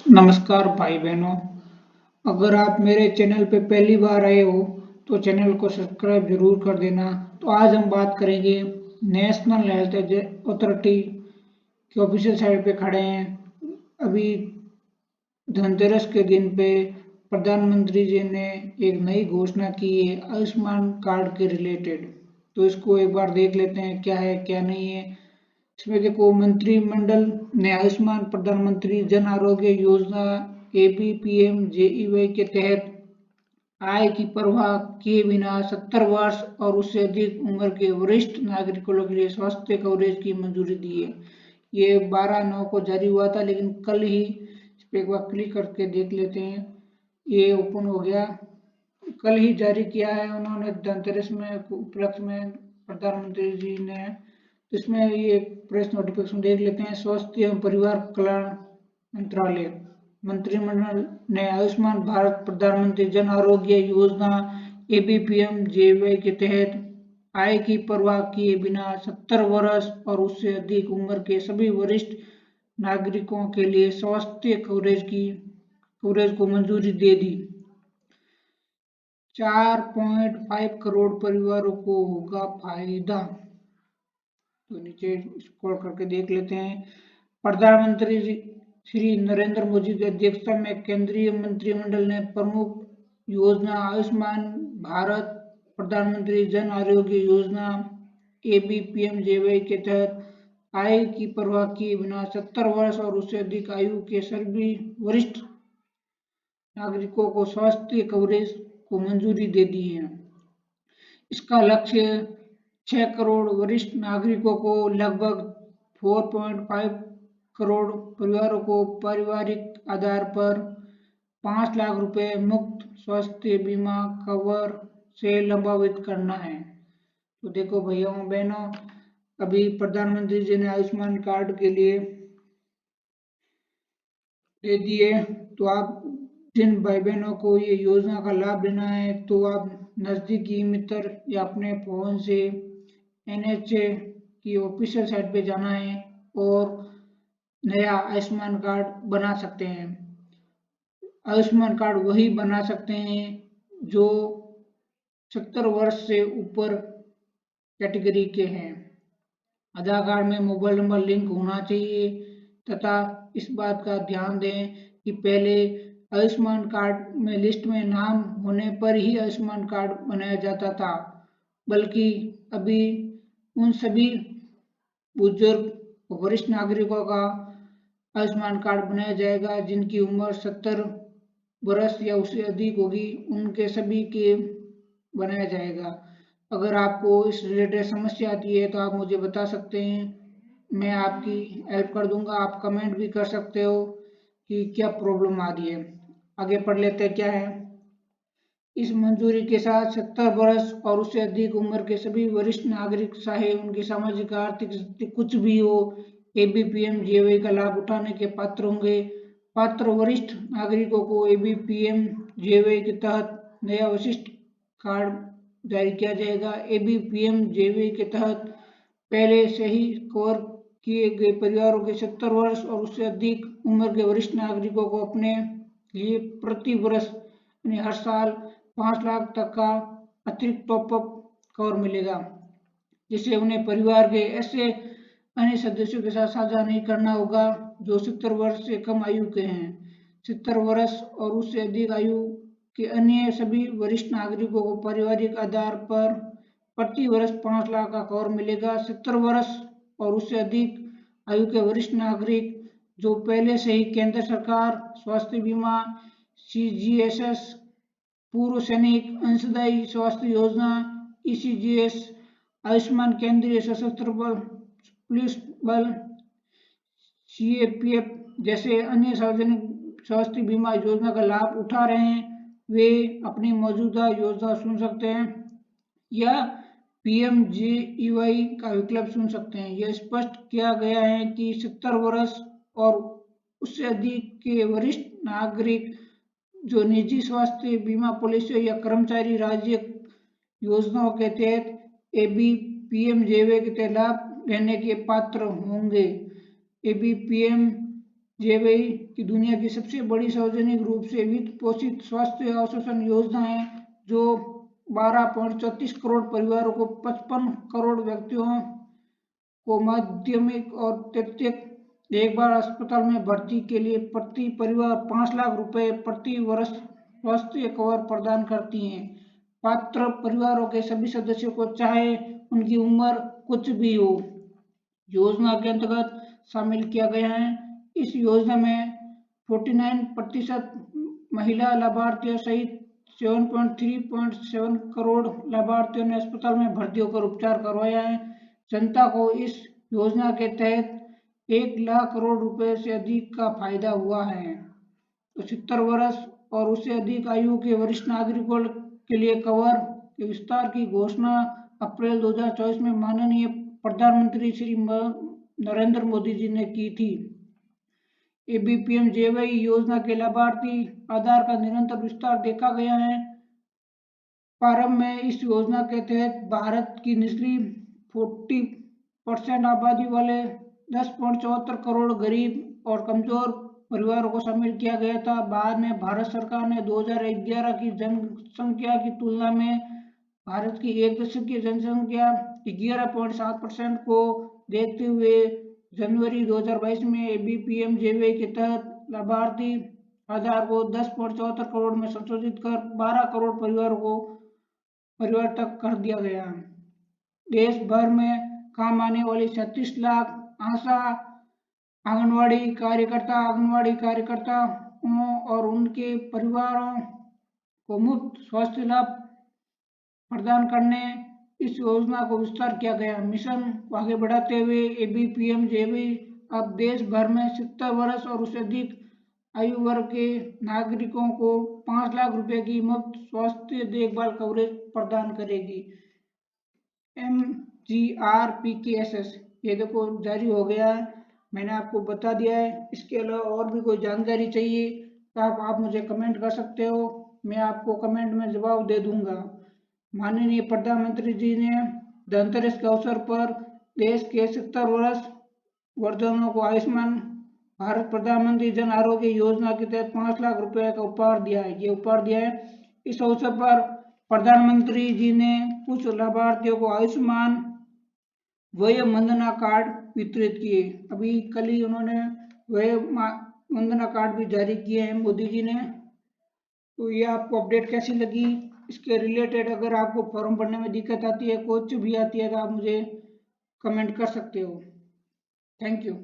नमस्कार भाई बहनों। अगर आप मेरे चैनल पे पहली बार आए हो तो चैनल को सब्सक्राइब जरूर कर देना। तो आज हम बात करेंगे नेशनल हेल्थ अथॉरिटी के ऑफिशियल साइट पे खड़े हैं। अभी धनतेरस के दिन पे प्रधानमंत्री जी ने एक नई घोषणा की है आयुष्मान कार्ड के रिलेटेड। तो इसको एक बार देख लेते हैं क्या है क्या नहीं है। इसमें देखो, मंत्रिमंडल ने आयुष्मान प्रधानमंत्री जन आरोग्य योजना ABPMJEY के तहत आय की परवाह किए बिना 70 वर्ष और उससे अधिक उम्र के वरिष्ठ नागरिकों के लिए स्वास्थ्य कवरेज की मंजूरी दी है। ये 12/9 को जारी हुआ था, लेकिन कल ही इस पे एक बार क्लिक करके देख लेते हैं। ये ओपन हो गया, कल ही जारी किया है उन्होंने धनतेरस में उपलक्ष्य में प्रधानमंत्री जी ने। तो इसमें ये प्रेस नोटिफिकेशन देख लेते हैं। स्वास्थ्य एवं परिवार कल्याण मंत्रालय मंत्रिमंडल ने आयुष्मान भारत प्रधानमंत्री जन आरोग्य योजना ABPMJY के तहत आय की परवाह किए बिना 70 वर्ष और उससे अधिक उम्र के सभी वरिष्ठ नागरिकों के लिए स्वास्थ्य कवरेज को मंजूरी दे दी। 4.5 करोड़ परिवारों को होगा फायदा। तो नीचे स्क्रॉल करके देख लेते हैं। प्रधानमंत्री श्री नरेंद्र मोदी की अध्यक्षता में केंद्रीय मंत्रिमंडल ने प्रमुख योजना आयुष्मान भारत प्रधानमंत्री जन आरोग्य योजना ABPMJY के तहत आय की परवाह किए बिना 70 वर्ष और उससे अधिक आयु के सभी वरिष्ठ नागरिकों को स्वास्थ्य कवरेज को मंजूरी दे दी है। इसका लक्ष्य 6 करोड़ वरिष्ठ नागरिकों को, लगभग 4.5 करोड़ परिवारों को पारिवारिक आधार पर 5 लाख रुपए मुफ्त स्वास्थ्य बीमा कवर से लाभान्वित करना है। तो देखो भैया बहनों, अभी प्रधानमंत्री जी ने आयुष्मान कार्ड के लिए दे दिए। तो आप जिन भाई बहनों को ये योजना का लाभ लेना है तो आप नज़दीकी मित्र या अपने फोन से NHA की ऑफिशियल साइट पे जाना है और नया आयुष्मान कार्ड बना सकते हैं। आयुष्मान कार्ड वही बना सकते हैं जो 70 वर्ष से ऊपर कैटेगरी के हैं। आधार कार्ड में मोबाइल नंबर लिंक होना चाहिए तथा इस बात का ध्यान दें कि पहले आयुष्मान कार्ड में लिस्ट में नाम होने पर ही आयुष्मान कार्ड बनाया जाता था, बल्कि अभी उन सभी बुजुर्ग वरिष्ठ नागरिकों का आयुष्मान कार्ड बनाया जाएगा जिनकी उम्र 70 वर्ष या उससे अधिक होगी। उनके सभी के बनाया जाएगा। अगर आपको इस रिलेटेड समस्या आती है तो आप मुझे बता सकते हैं, मैं आपकी हेल्प कर दूंगा। आप कमेंट भी कर सकते हो कि क्या प्रॉब्लम आ रही है। आगे पढ़ लेते हैं क्या है। इस मंजूरी के साथ 70 वर्ष और उससे अधिक उम्र के सभी वरिष्ठ नागरिक, चाहे उनकी सामाजिक आर्थिक स्थिति कुछ भी हो, ABPMJY का लाभ उठाने के पात्र होंगे। पात्र वरिष्ठ नागरिकों को ABPMJY के तहत नया विशिष्ट कार्ड जारी किया जाएगा। ABPMJY के तहत पहले से ही कवर किए गए परिवारों के 70 वर्ष और उससे अधिक उम्र के वरिष्ठ नागरिकों को अपने लिए प्रति वर्ष यानी हर साल 5 लाख तक का अतिरिक्त टॉपअप कवर मिलेगा, जिसे उन्हें परिवार के ऐसे अन्य सदस्यों के साथ साझा नहीं करना होगा जो 70 वर्ष से कम आयु के हैं। 70 वर्ष और उससे अधिक आयु के अन्य सभी वरिष्ठ नागरिकों को पारिवारिक आधार पर प्रति वर्ष 5 लाख का कवर मिलेगा। 70 वर्ष और उससे अधिक आयु के वरिष्ठ नागरिक जो पहले से ही केंद्र सरकार स्वास्थ्य बीमा CGSS, पूर्व सैनिक अंशदायी स्वास्थ्य योजना ECGS, आयुष्मान केंद्रीय सशस्त्र बल पुलिस बल CAPF जैसे अन्य सार्वजनिक स्वास्थ्य बीमा योजना का लाभ उठा रहे हैं, वे अपनी मौजूदा योजना चुन सकते हैं या PMJEY का विकल्प चुन सकते हैं। यह स्पष्ट किया गया है कि 70 वर्ष और उससे अधिक के वरिष्ठ नागरिक जो निजी स्वास्थ्य बीमा पॉलिसी या कर्मचारी राज्य योजनाओं के तहत ABPMJY के तहत लाभ लेने के पात्र होंगे। ABPM जेवीआई की दुनिया की सबसे बड़ी सार्वजनिक रूप से वित्त पोषित स्वास्थ्य आश्वासन योजना है, जो 12.34 करोड़ परिवारों को 55 करोड़ व्यक्तियों को माध्यमिक और तृतीयक देखभाल अस्पताल में भर्ती के लिए प्रति परिवार 5 लाख रुपए प्रति वर्ष स्वास्थ्य कवर प्रदान करती हैं। पात्र परिवारों के सभी सदस्यों को, चाहे उनकी उम्र कुछ भी हो, योजना के अंतर्गत शामिल किया गया है। इस योजना में 49% महिला लाभार्थियों सहित 7.3 करोड़ लाभार्थियों ने अस्पताल में भर्ती होकर उपचार करवाया है। जनता को इस योजना के तहत 1 लाख करोड़ रुपए से अधिक का फायदा हुआ है। तो 70 वर्ष और उससे अधिक आयु के वरिष्ठ नागरिकों के लिए कवर के विस्तार की घोषणा अप्रैल 2024 में माननीय प्रधानमंत्री श्री नरेंद्र मोदी जी ने की थी। ABPM-JY योजना के लाभार्थी आधार का निरंतर विस्तार देखा गया है। प्रारंभ में इस योजना के तहत भारत की निचली 40% आबादी वाले 10.74 करोड़ गरीब और कमजोर परिवारों को शामिल किया गया था। बाद में भारत सरकार ने 2011 की जनसंख्या की तुलना में भारत की एक दशक की जनसंख्या 11.7% को देखते हुए जनवरी 2022 में ABPM-JY के तहत लाभार्थी आधार को 10.74 करोड़ में संशोधित कर 12 करोड़ परिवार तक कर दिया गया। देश भर में काम आने वाली 36 लाख आशा आंगनवाड़ी कार्यकर्ता और उनके परिवारों को मुफ्त स्वास्थ्य लाभ प्रदान करने इस योजना को विस्तार किया गया। मिशन को आगे बढ़ाते हुए ABPM-JY अब देश भर में 70 वर्ष और उससे अधिक आयु वर्ग के नागरिकों को 5 लाख रुपए की मुफ्त स्वास्थ्य देखभाल कवरेज प्रदान करेगी। MGRPKSS ये देखो जारी हो गया है, मैंने आपको बता दिया है। इसके अलावा और भी कोई जानकारी चाहिए तो आप मुझे कमेंट कर सकते हो, मैं आपको कमेंट में जवाब दे दूंगा। माननीय प्रधानमंत्री जी ने धनतेरस के अवसर पर देश के 70 वर्ष वर्धनों को आयुष्मान भारत प्रधानमंत्री जन आरोग्य योजना के तहत 5 लाख रुपए का उपहार दिया है। इस अवसर पर प्रधानमंत्री जी ने कुछ लाभार्थियों को आयुष्मान वय वंदना कार्ड वितरित किए। अभी कल ही उन्होंने वय वंदना कार्ड भी जारी किए हैं मोदी जी ने। तो ये आपको अपडेट कैसी लगी, इसके रिलेटेड अगर आपको फॉर्म भरने में दिक्कत आती है, कुछ भी आती है, तो आप मुझे कमेंट कर सकते हो। Thank you.